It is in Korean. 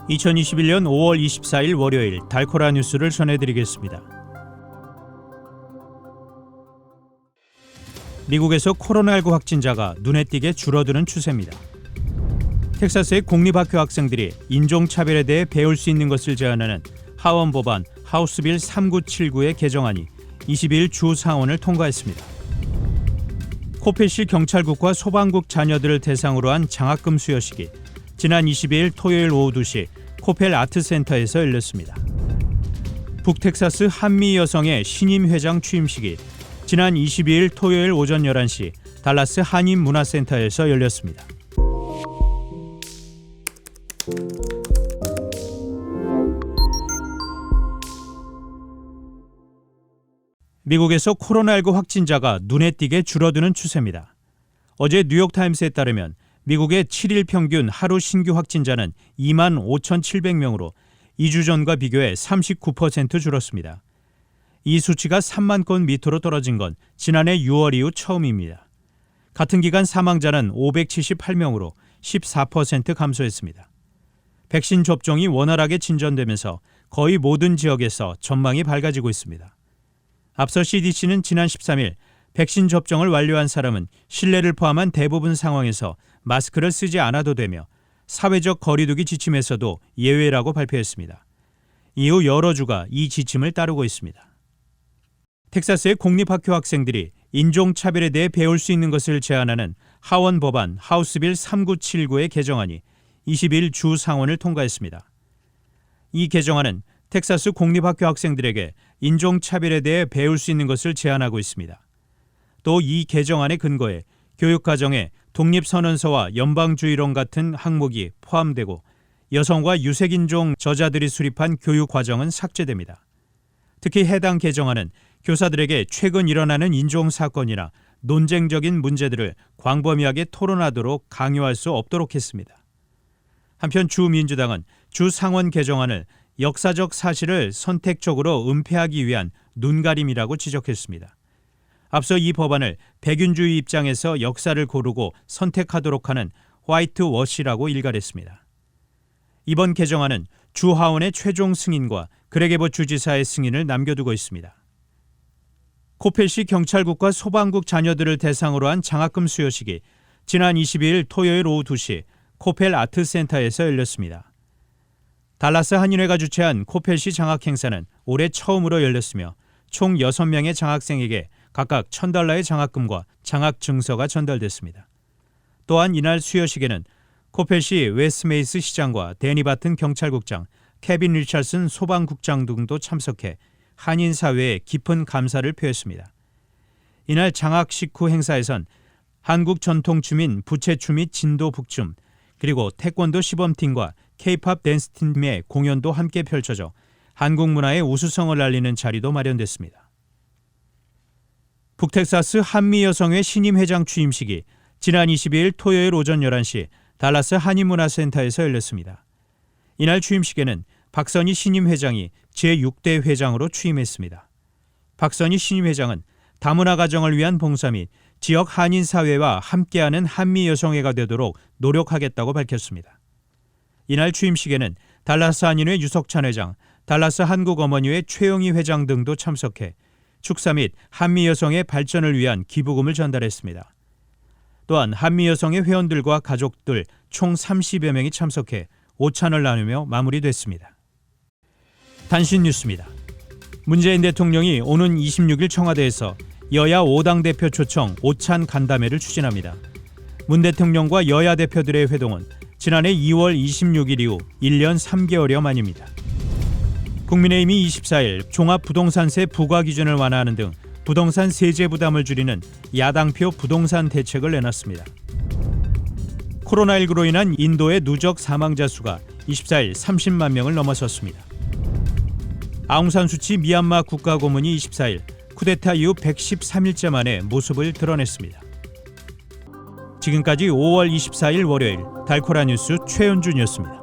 2021년 5월 24일 월요일 달코라 뉴스를 전해드리겠습니다. 미국에서 코로나19 확진자가 눈에 띄게 줄어드는 추세입니다. 텍사스의 공립학교 학생들이 인종차별에 대해 배울 수 있는 것을 제한하는 하원 법안 하우스빌 3979의 개정안이 22일 주 상원을 통과했습니다. 코펠시 경찰국과 소방국 자녀들을 대상으로 한 장학금 수여식이 지난 22일 토요일 오후 2시 코펠 아트센터에서 열렸습니다. 북텍사스 한미 여성의 신임 회장 취임식이 지난 22일 토요일 오전 11시 달라스 한인문화센터에서 열렸습니다. 미국에서 코로나19 확진자가 눈에 띄게 줄어드는 추세입니다. 어제 뉴욕타임스에 따르면 미국의 7일 평균 하루 신규 확진자는 2만 5,700명으로 2주 전과 비교해 39% 줄었습니다. 이 수치가 3만 건 밑으로 떨어진 건 지난해 6월 이후 처음입니다. 같은 기간 사망자는 578명으로 14% 감소했습니다. 백신 접종이 원활하게 진전되면서 거의 모든 지역에서 전망이 밝아지고 있습니다. 앞서 CDC는 지난 13일 백신 접종을 완료한 사람은 실내를 포함한 대부분 상황에서 마스크를 쓰지 않아도 되며 사회적 거리두기 지침에서도 예외라고 발표했습니다. 이후 여러 주가 이 지침을 따르고 있습니다. 텍사스의 공립학교 학생들이 인종차별에 대해 배울 수 있는 것을 제한하는 하원 법안 하우스빌 3979의 개정안이 20일 주 상원을 통과했습니다. 이 개정안은 텍사스 공립학교 학생들에게 인종차별에 대해 배울 수 있는 것을 제한하고 있습니다. 또 이 개정안의 근거에 교육과정에 독립선언서와 연방주의론 같은 항목이 포함되고 여성과 유색인종 저자들이 수립한 교육과정은 삭제됩니다. 특히 해당 개정안은 교사들에게 최근 일어나는 인종사건이나 논쟁적인 문제들을 광범위하게 토론하도록 강요할 수 없도록 했습니다. 한편 주민주당은 주 상원 개정안을 역사적 사실을 선택적으로 은폐하기 위한 눈가림이라고 지적했습니다. 앞서 이 법안을 백윤주의 입장에서 역사를 고르고 선택하도록 하는 화이트워시라고 일갈했습니다. 이번 개정안은 주 하원의 최종 승인과 그레게버 주지사의 승인을 남겨두고 있습니다. 코펠시 경찰국과 소방국 자녀들을 대상으로 한 장학금 수여식이 지난 22일 토요일 오후 2시 코펠 아트센터에서 열렸습니다. 달라스 한인회가 주최한 코펠시 장학 행사는 올해 처음으로 열렸으며 총 6명의 장학생에게 각각 $1,000의 장학금과 장학 증서가 전달됐습니다. 또한 이날 수여식에는 코펠시 웨스메이스 시장과 데니 바튼 경찰국장, 케빈 리찰슨 소방국장 등도 참석해 한인 사회에 깊은 감사를 표했습니다. 이날 장학식 후 행사에선 한국 전통춤인 부채춤 및 진도 북춤, 그리고 태권도 시범팀과 K-팝 댄스팀의 공연도 함께 펼쳐져 한국 문화의 우수성을 알리는 자리도 마련됐습니다. 북텍사스 한미 여성회 신임 회장 취임식이 지난 22일 토요일 오전 11시 달라스 한인문화센터에서 열렸습니다. 이날 취임식에는 박선희 신임 회장이 제6대 회장으로 취임했습니다. 박선희 신임 회장은 다문화 가정을 위한 봉사 및 지역 한인 사회와 함께하는 한미 여성회가 되도록 노력하겠다고 밝혔습니다. 이날 취임식에는 달라스 한인회 유석찬 회장, 달라스 한국어머니회 최영희 회장 등도 참석해 축사 및 한미 여성의 발전을 위한 기부금을 전달했습니다. 또한 한미 여성의 회원들과 가족들 총 30여 명이 참석해 오찬을 나누며 마무리됐습니다. 단신 뉴스입니다. 문재인 대통령이 오는 26일 청와대에서 여야 5당 대표 초청 오찬 간담회를 추진합니다. 문 대통령과 여야 대표들의 회동은 지난해 2월 26일 이후 1년 3개월여 만입니다. 국민의힘이 24일 종합부동산세 부과 기준을 완화하는 등 부동산 세제 부담을 줄이는 야당표 부동산 대책을 내놨습니다. 코로나19로 인한 인도의 누적 사망자 수가 24일 30만 명을 넘어섰습니다. 아웅산 수치 미얀마 국가고문이 24일 쿠데타 이후 113일째 만에 모습을 드러냈습니다. 지금까지 5월 24일 월요일 달코라 뉴스 최현준이었습니다.